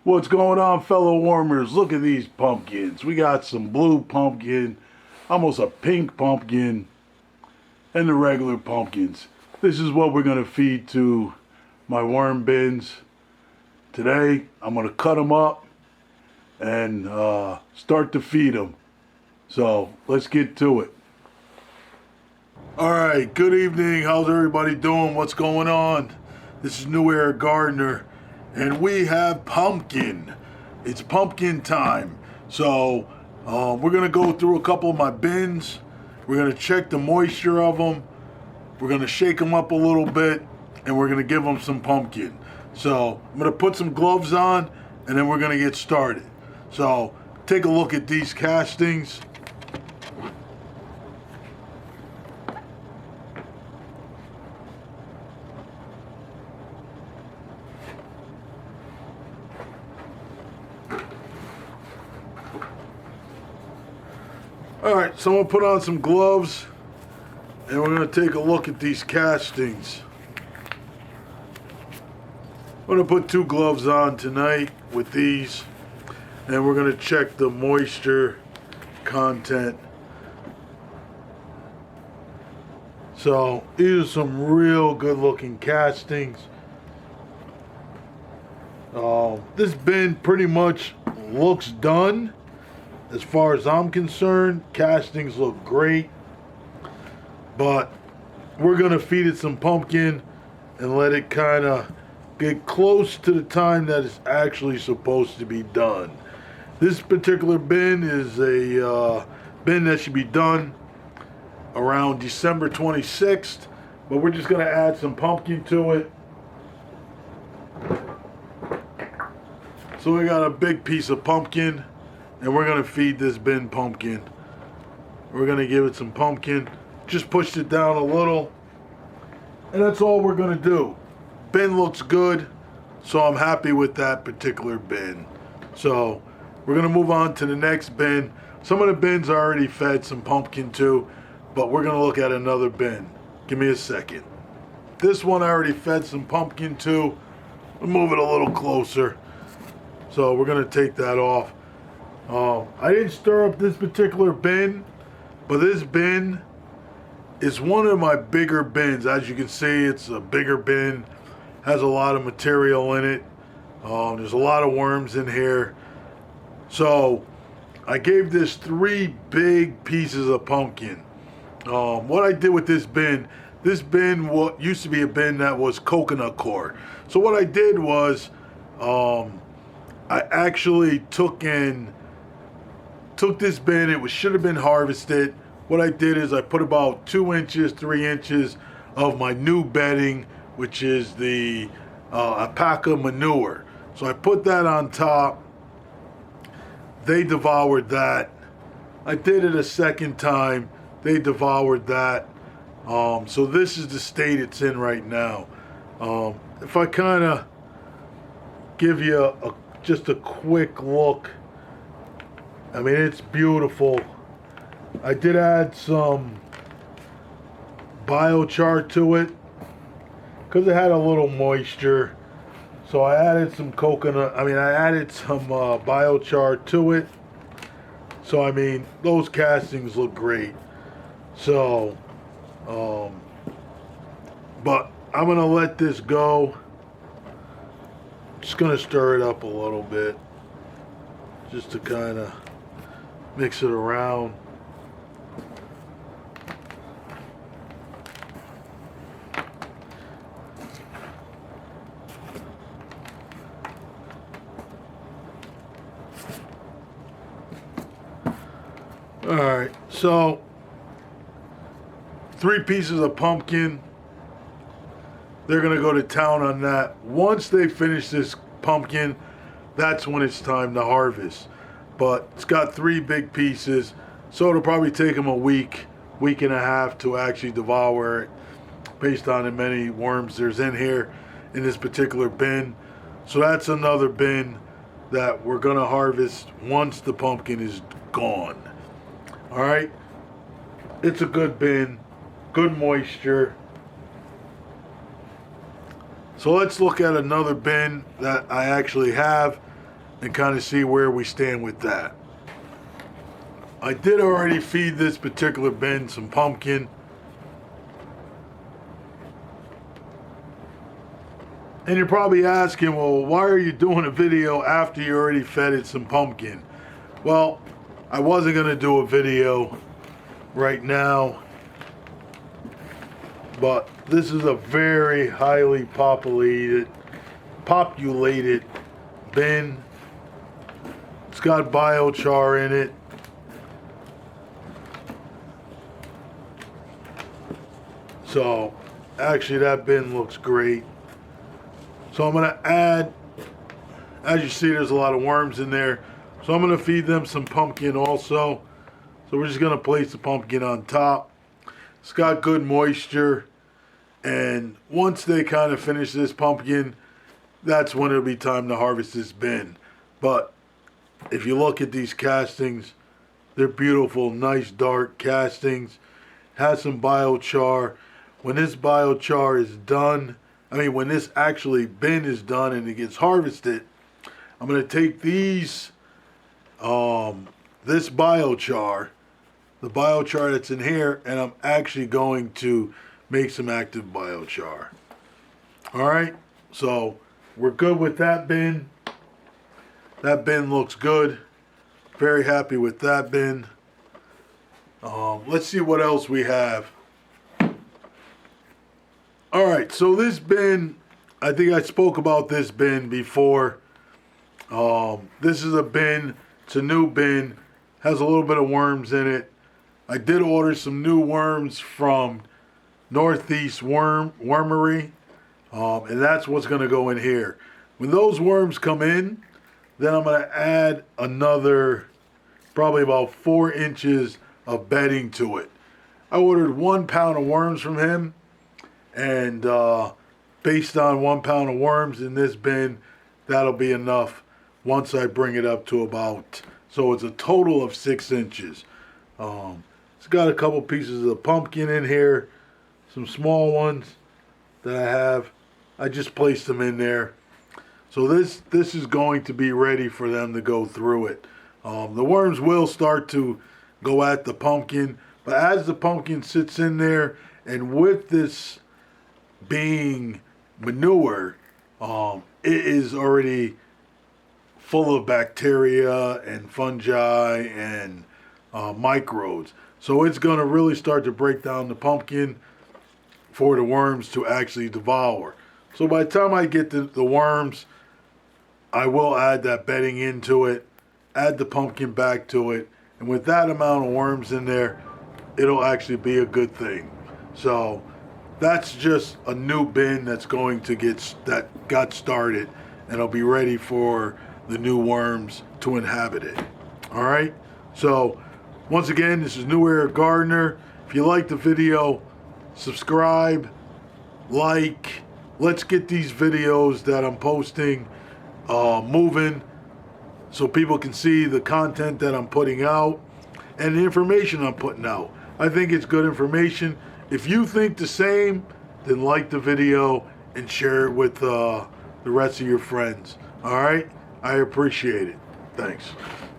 What's going on, fellow warmers? Look at these pumpkins. We got some blue pumpkin, almost a pink pumpkin, and the regular pumpkins. This is what we're going to feed to my worm bins. Today, I'm going to cut them up and start to feed them. So, let's get to it. Alright, good evening. How's everybody doing? What's going on? This is New Era Gardener, and we have pumpkin. It's pumpkin time. So, we're going to go through a couple of my bins. We're going to check the moisture of them. We're going to shake them up a little bit, and we're going to give them some pumpkin. So, I'm going to put some gloves on, and then we're going to get started. So, take a look at these castings. Alright, so I'm going to put on some gloves, and we're going to take a look at these castings. I'm going to put 2 gloves on tonight with these, and we're going to check the moisture content. So, these are some real good looking castings. This bin pretty much looks done. As far as I'm concerned, castings look great, but we're going to feed it some pumpkin and let it kind of get close to the time that it's actually supposed to be done. This particular bin is a bin that should be done around December 26th, but we're just going to add some pumpkin to it. So we got a big piece of pumpkin, and we're going to feed this bin pumpkin. We're going to give it some pumpkin. Just pushed it down a little. And that's all we're going to do. Bin looks good, so I'm happy with that particular bin. So we're going to move on to the next bin. Some of the bins I already fed some pumpkin to, but we're going to look at another bin. Give me a second. This one I already fed some pumpkin to. We'll move it a little closer. So we're going to take that off. I didn't stir up this particular bin, but this bin is one of my bigger bins. As you can see, it's a bigger bin, has a lot of material in it. There's a lot of worms in here. So I gave this 3 big pieces of pumpkin. What I did with this bin what used to be a bin that was coconut coir. So what I did was I actually took this bin. It should have been harvested. What I did is I put about 2 inches, 3 inches of my new bedding, which is the alpaca manure. So I put that on top. They devoured that. I did it a second time. They devoured that. So this is the state it's in right now. If I kind of give you just a quick look, I mean, it's beautiful. I did add some biochar to it because it had a little moisture. So I added some I added some biochar to it. So, I mean, those castings look great. So, but I'm going to let this go. Just going to stir it up a little bit just to kind of mix it around. Alright, so 3 pieces of pumpkin. They're going to go to town on that. Once they finish this pumpkin, that's when it's time to harvest. But it's got 3 big pieces, so it'll probably take them a week and a half to actually devour it, based on how many worms there's in here in this particular bin. So that's another bin that we're going to harvest once the pumpkin is gone. Alright, it's a good bin, good moisture. So let's look at another bin that I actually have. and kind of see where we stand with that. I did already feed this particular bin some pumpkin. And you're probably asking, well, why are you doing a video after you already fed it some pumpkin? Well, I wasn't going to do a video right now, but this is a very highly populated bin. It's got biochar in it. So actually that bin looks great. So I'm gonna add, as you see, there's a lot of worms in there. So I'm gonna feed them some pumpkin also. So we're just gonna place the pumpkin on top. It's got good moisture. And once they kind of finish this pumpkin, that's when it'll be time to harvest this bin. But if you look at these castings, they're beautiful, nice dark castings. Has some biochar. When this biochar is done, when this actually bin is done and it gets harvested, I'm going to take these, this biochar, the biochar that's in here, and I'm actually going to make some active biochar. All right, so we're good with that bin. That bin looks good. Very happy with that bin. Let's see what else we have. All right, so this bin, I think I spoke about this bin before. This is a bin, it's a new bin, has a little bit of worms in it. I did order some new worms from Northeast Wormery, and that's what's gonna go in here. When those worms come in, then I'm gonna add another, probably about 4 inches of bedding to it. I ordered 1 pound of worms from him. And based on 1 pound of worms in this bin, that'll be enough once I bring it up to about, so it's a total of 6 inches. It's got a couple pieces of pumpkin in here, some small ones that I have. I just placed them in there. So this is going to be ready for them to go through it. The worms will start to go at the pumpkin, but as the pumpkin sits in there, and with this being manure, it is already full of bacteria and fungi and microbes. So it's going to really start to break down the pumpkin for the worms to actually devour. So by the time I get the worms, I will add that bedding into it, add the pumpkin back to it, and with that amount of worms in there, it'll actually be a good thing. So that's just a new bin that's going to got started, and it'll be ready for the new worms to inhabit it. All right. So once again, this is New Era Gardener. If you like the video, subscribe, like. Let's get these videos that I'm posting moving, so people can see the content that I'm putting out and the information I'm putting out. I think it's good information. If you think the same, then like the video and share it with the rest of your friends. All right? I appreciate it. Thanks.